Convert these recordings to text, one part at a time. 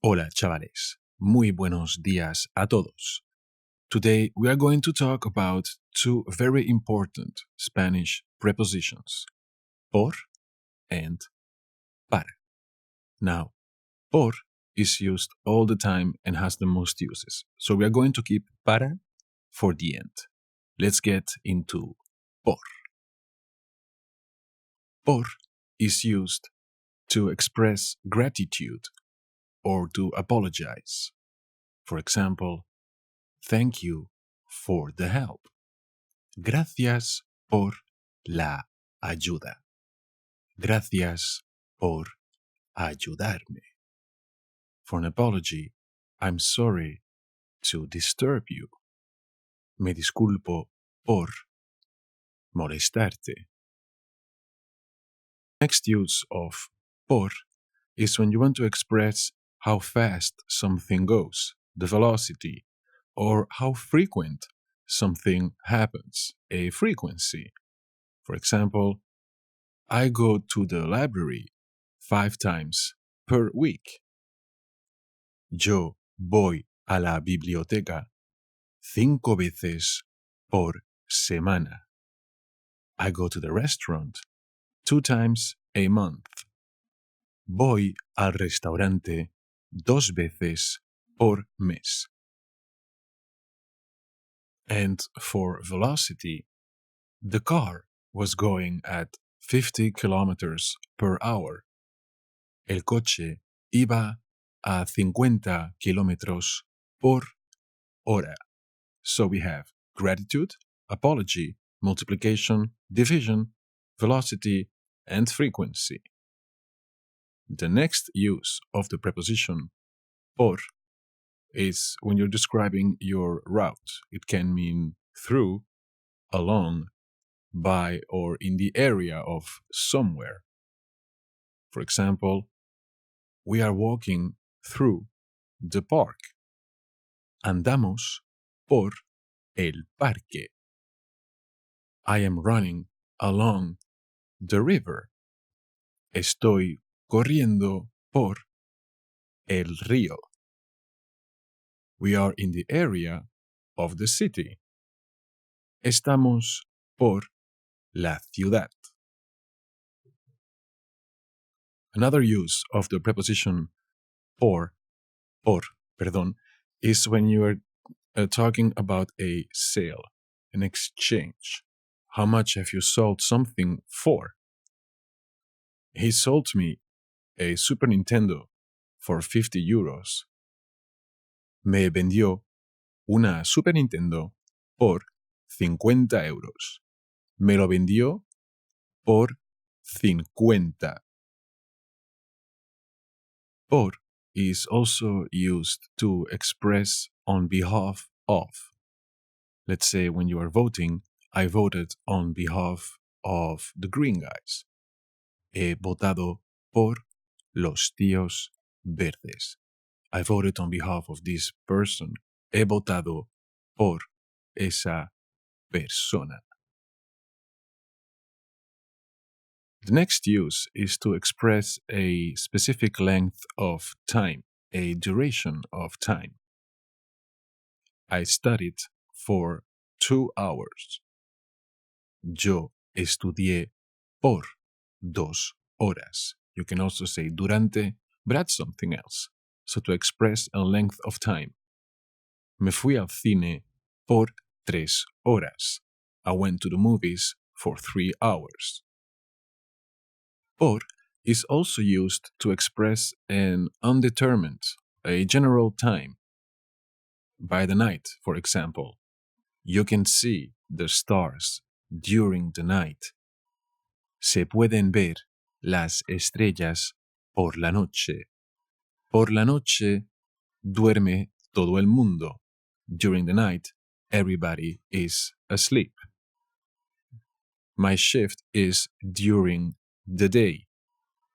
Hola, chavales. Muy buenos días a todos. Today we are going to talk about two very important Spanish prepositions, por and para. Now, por is used all the time and has the most uses, so we are going to keep para for the end. Let's get into por. Por is used to express gratitude or to apologize. For example, thank you for the help. Gracias por la ayuda. Gracias por ayudarme. For an apology, I'm sorry to disturb you. Me disculpo por molestarte. Next use of por is when you want to express how fast something goes, the velocity, or how frequent something happens, a frequency. For example, I go to the library 5 times per week. Yo voy a la biblioteca 5 veces por semana. I go to the restaurant 2 times a month. Voy al restaurante 2 veces por mes. And for velocity, the car was going at 50 kilometers per hour. El coche iba a 50 kilómetros por hora. So we have gratitude, apology, multiplication, division, velocity, and frequency. The next use of the preposition por is when you're describing your route. It can mean through, along, by, or in the area of somewhere. For example, we are walking through the park. Andamos por el parque. I am running along the river. Estoy corriendo por el río. We are in the area of the city. Estamos por la ciudad. Another use of the preposition por, is when you are talking about a sale, an exchange. How much have you sold something for? He sold me a Super Nintendo for 50 euros. Me vendió una Super Nintendo por 50 euros. Me lo vendió por 50. Por is also used to express on behalf of. Let's say when you are voting, I voted on behalf of the green guys. He votado por los tíos verdes. I voted on behalf of this person. He votado por esa persona. The next use is to express a specific length of time, a duration of time. I studied for 2 hours. Yo estudié por 2 horas. You can also say durante, but add something else. So to express a length of time. Me fui al cine por 3 horas. I went to the movies for 3 hours. Por is also used to express an undetermined, a general time. By the night, for example, you can see the stars during the night. Se pueden ver las estrellas por la noche. Por la noche duerme todo el mundo. During the night, everybody is asleep. My shift is during the day.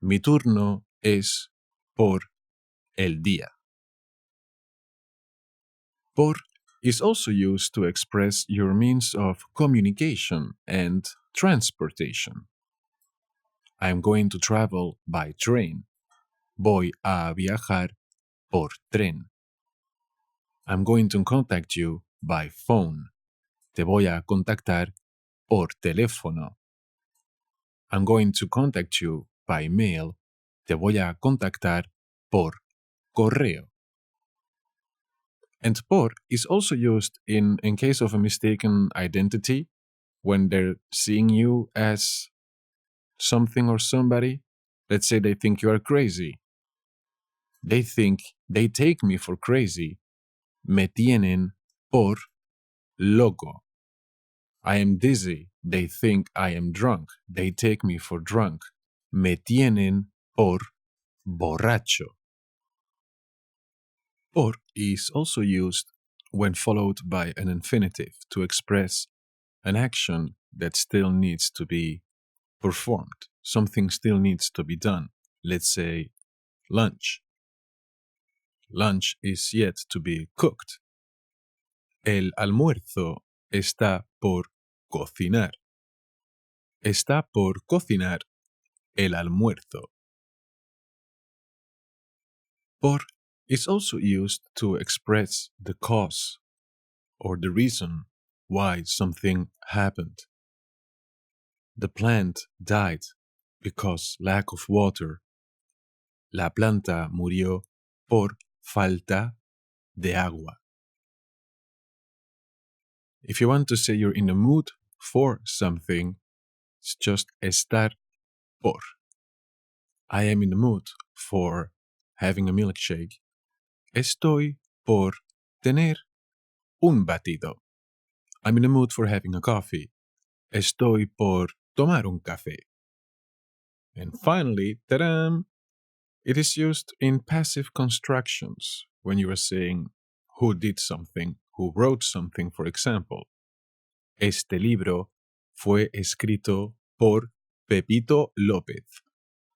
Mi turno es por el día. Por is also used to express your means of communication and transportation. I am going to travel by train. Voy a viajar por tren. I'm going to contact you by phone. Te voy a contactar por teléfono. I'm going to contact you by mail. Te voy a contactar por correo. And por is also used in case of a mistaken identity, when they're seeing you as something or somebody. Let's say they think you are crazy. They take me for crazy. Me tienen por loco. I am dizzy. They think I am drunk. They take me for drunk. Me tienen por borracho. Por is also used when followed by an infinitive to express an action that still needs to be performed. Something still needs to be done. Let's say lunch. Lunch is yet to be cooked. El almuerzo está por cocinar. Está por cocinar el almuerzo. Por is also used to express the cause or the reason why something happened. The plant died because lack of water. La planta murió por falta de agua. If you want to say you're in the mood for something, it's just estar por. I am in the mood for having a milkshake. Estoy por tener un batido. I'm in the mood for having a coffee. Estoy por tomar un café. And finally, ta-da! It is used in passive constructions when you are saying who did something, who wrote something, for example. Este libro fue escrito por Pepito López.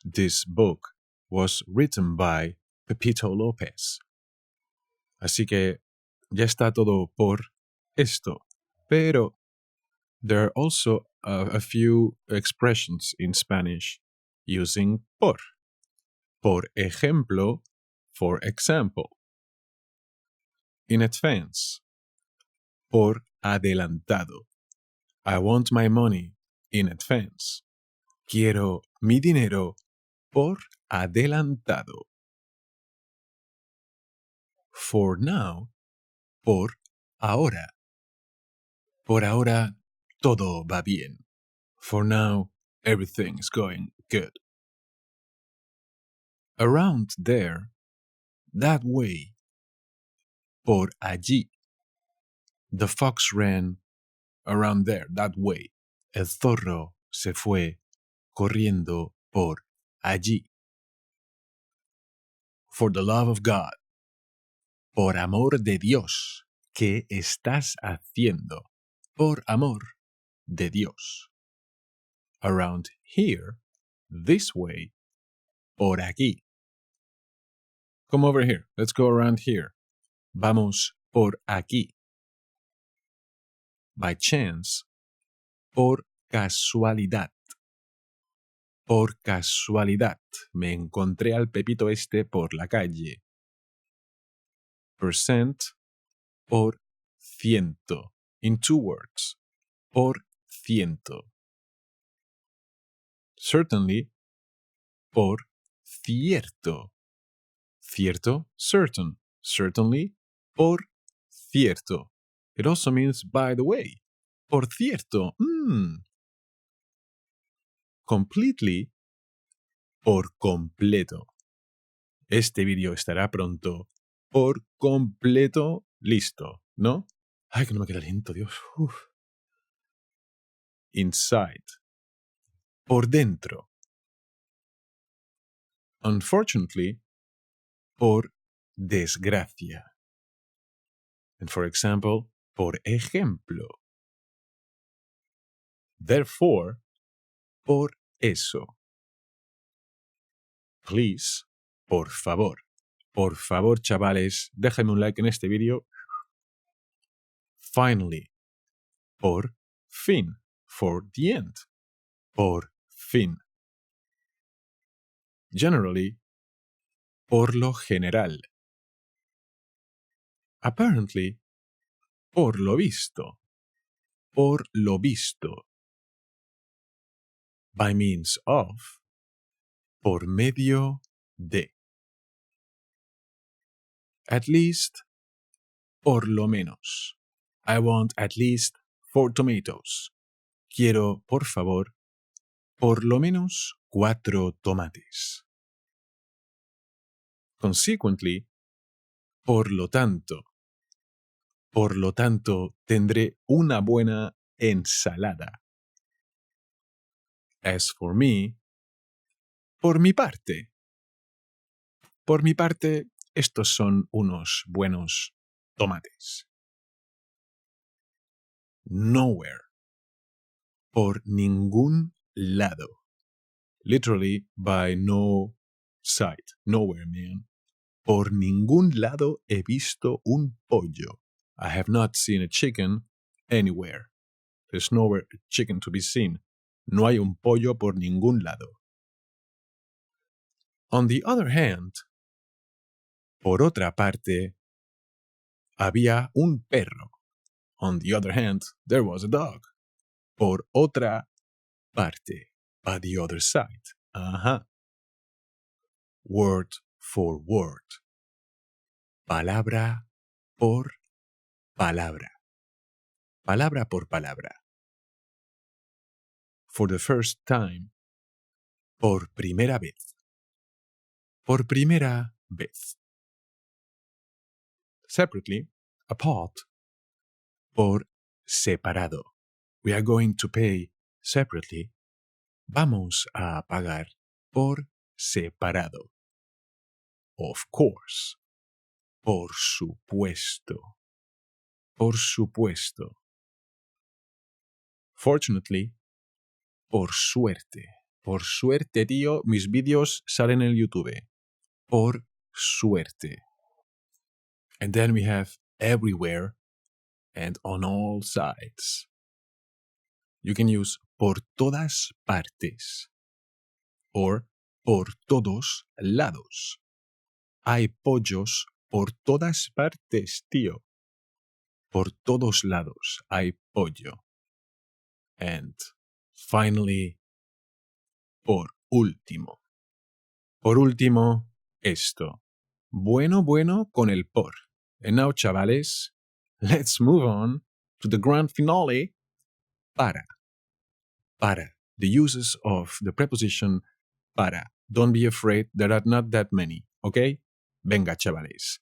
This book was written by Pepito López. Así que ya está todo por esto. Pero there are also a few expressions in Spanish using por. Por ejemplo, for example. In advance. Por adelantado. I want my money in advance. Quiero mi dinero por adelantado. For now, por ahora. Por ahora, todo va bien. For now, everything is going good. Around there, that way. Por allí. The fox ran around there, that way. El zorro se fue corriendo por allí. For the love of God. Por amor de Dios, ¿qué estás haciendo? Por amor de Dios. Around here, this way, por aquí. Come over here. Let's go around here. Vamos por aquí. By chance, por casualidad. Por casualidad. Me encontré al Pepito este por la calle. Percent, por ciento. In 2 words. Por ciento. Certainly, por cierto. Cierto, certain. Certainly, por cierto. It also means by the way. Por cierto, Completely, por completo. Este vídeo estará pronto por completo listo, ¿no? Ay, que no me queda aliento, Dios. Uf. Inside. Por dentro. Unfortunately, por desgracia. And for example, por ejemplo. Therefore, por eso. Please, por favor. Por favor, chavales, déjenme un like en este vídeo. Finally, por fin. For the end. Por fin. Generally, por lo general. Apparently, por lo visto. Por lo visto. By means of. Por medio de. At least. Por lo menos. I want at least 4 tomatoes. Quiero, por favor, por lo menos 4 tomates. Consequently, por lo tanto, tendré una buena ensalada. As for me, por mi parte, estos son unos buenos tomates. Nowhere. Por ningún lado. Literally, by no side. Nowhere, man. Por ningún lado he visto un pollo. I have not seen a chicken anywhere. There's nowhere a chicken to be seen. No hay un pollo por ningún lado. On the other hand, por otra parte, había un perro. On the other hand, there was a dog. Por otra parte, by the other side. Ajá. Word for word. Palabra por palabra. Palabra por palabra. For the first time. Por primera vez. Por primera vez. Separately, apart. Por separado. We are going to pay separately. Vamos a pagar por separado. Of course. Por supuesto. Por supuesto. Fortunately. Por suerte. Por suerte, tío, mis vídeos salen en YouTube. Por suerte. And then we have everywhere and on all sides. You can use por todas partes or por todos lados. Hay pollos por todas partes, tío. Por todos lados hay pollo. And finally, por último. Por último, esto. Bueno con el por. And now, chavales, let's move on to the grand finale. Para. Para. The uses of the preposition para. Don't be afraid, there are not that many, okay? Venga, chavales.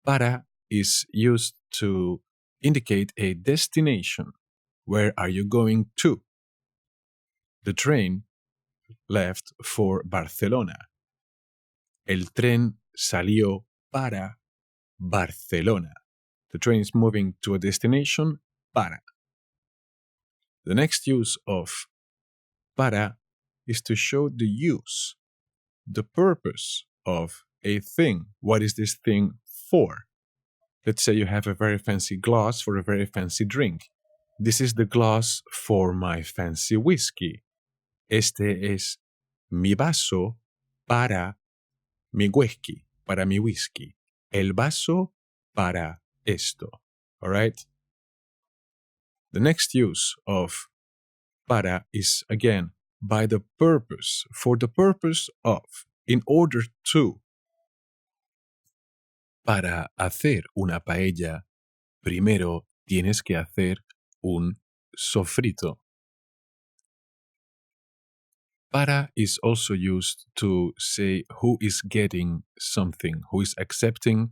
Para is used to indicate a destination. Where are you going to? The train left for Barcelona. El tren salió para Barcelona. The train is moving to a destination para. The next use of para is to show the use, the purpose of a thing. What is this thing for? Let's say you have a very fancy glass for a very fancy drink. This is the glass for my fancy whiskey. Este es mi vaso para mi whisky, para mi whisky. El vaso para esto. All right? The next use of para is, again, by the purpose, for the purpose of, in order to. Para hacer una paella, primero tienes que hacer un sofrito. Para is also used to say who is getting something, who is accepting,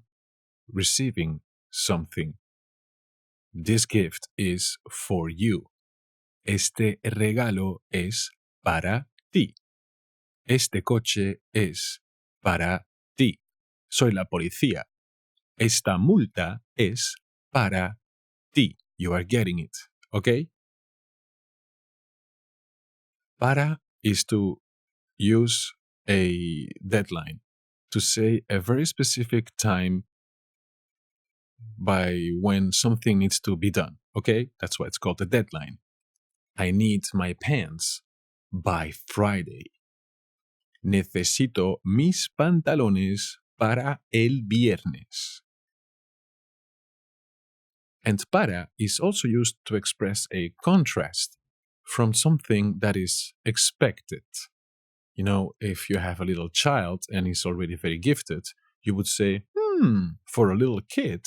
receiving something. This gift is for you. Este regalo es para ti. Este coche es para ti. Soy la policía. Esta multa es para ti. You are getting it, okay? Para is to use a deadline, to say a very specific time by when something needs to be done, okay? That's why it's called a deadline. I need my pants by Friday. Necesito mis pantalones para el viernes. And para is also used to express a contrast from something that is expected. You know, if you have a little child and he's already very gifted, you would say, for a little kid,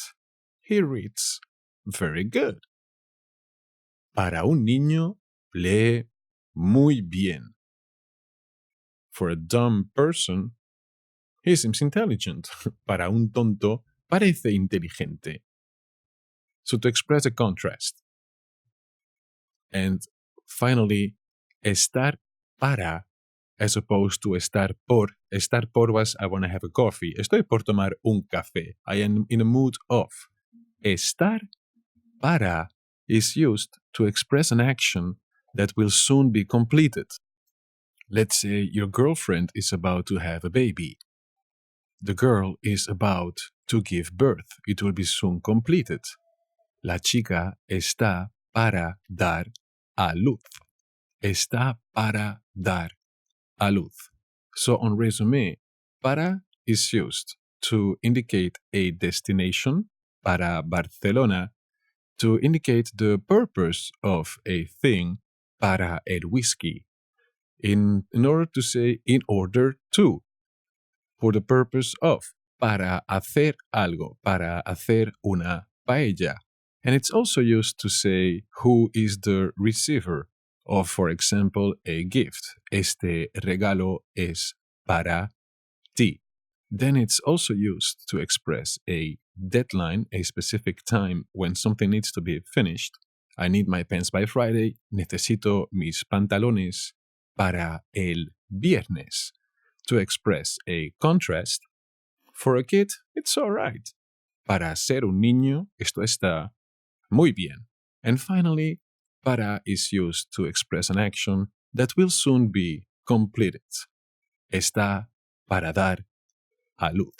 he reads very good. Para un niño, lee muy bien. For a dumb person, he seems intelligent. Para un tonto, parece inteligente. So to express a contrast. And finally, estar para as opposed to estar por. Estar por was I want to have a coffee. Estoy por tomar un café. I am in a mood of. Estar para is used to express an action that will soon be completed. Let's say your girlfriend is about to have a baby. The girl is about to give birth. It will be soon completed. La chica está para dar a luz. Está para dar a luz. So on resume, para is used to indicate a destination, para Barcelona, to indicate the purpose of a thing, para el whisky. In order to say in order to, for the purpose of, para hacer algo, para hacer una paella. And it's also used to say who is the receiver of, for example, a gift. Este regalo es para ti. Then it's also used to express a deadline, a specific time when something needs to be finished. I need my pens by Friday. Necesito mis pantalones para el viernes. To express a contrast. For a kid, it's all right. Para ser un niño, esto está muy bien. And finally, para is used to express an action that will soon be completed. Está para dar a luz.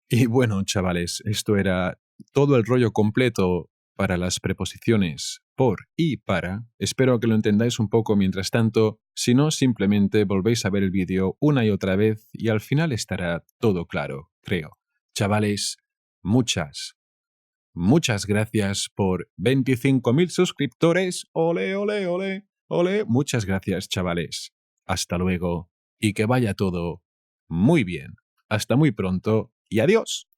Y bueno, chavales, esto era todo el rollo completo para las preposiciones por y para. Espero que lo entendáis un poco mientras tanto. Si no, simplemente volvéis a ver el vídeo una y otra vez y al final estará todo claro, creo. Chavales, muchas gracias por 25.000 suscriptores. Ole, ole, ole, ole. Muchas gracias, chavales. Hasta luego y que vaya todo muy bien. Hasta muy pronto y adiós.